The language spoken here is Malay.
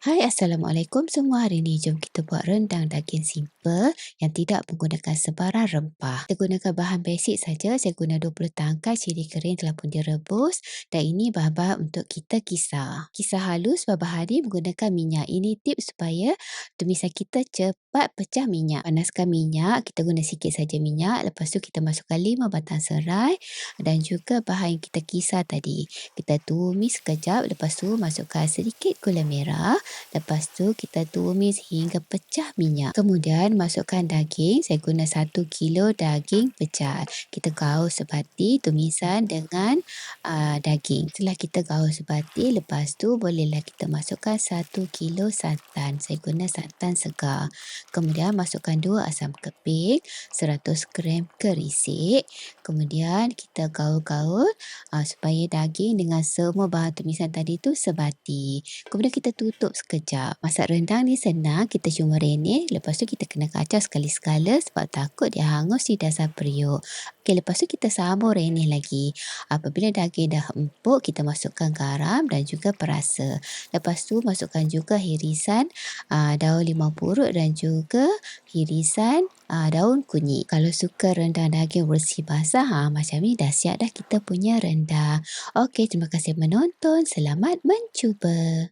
Hai, Assalamualaikum semua. Hari ni jom kita buat rendang daging simple yang tidak menggunakan sebarang rempah. Kita gunakan bahan basic saja. Saya guna 20 tangkai cili kering telah pun direbus dan ini bahan-bahan untuk kita kisar. Kisar halus bahan-bahan ni menggunakan minyak. Ini tips supaya tumisan kita cepat pecah minyak. Panaskan minyak, kita guna sikit saja minyak. Lepas tu kita masukkan 5 batang serai dan juga bahan yang kita kisar tadi. Kita tumis sekejap, lepas tu masukkan sedikit gula merah. Lepas tu kita tumis hingga pecah minyak. Kemudian masukkan daging. Saya guna 1 kilo daging pecal. Kita gaul sebati tumisan dengan daging. Setelah kita gaul sebati, lepas tu bolehlah kita masukkan 1 kilo santan. Saya guna santan segar. Kemudian masukkan 2 asam keping, 100 gram kerisik. Kemudian kita gaul-gaul supaya daging dengan semua bahan tumisan tadi tu sebati. Kemudian kita tutup sekejap. Masak rendang ni senang, kita cuma renyah. Lepas tu kita kena kacau sekali-sekala sebab takut dia hangus di dasar periuk. Okey, lepas tu kita sambung renyah lagi. Apabila daging dah empuk, kita masukkan garam dan juga perasa. Lepas tu masukkan juga hirisan daun limau purut dan juga hirisan daun kunyit. Kalau suka rendang daging bersih basah, macam ni dah siap dah kita punya rendang. Okey, terima kasih menonton. Selamat mencuba.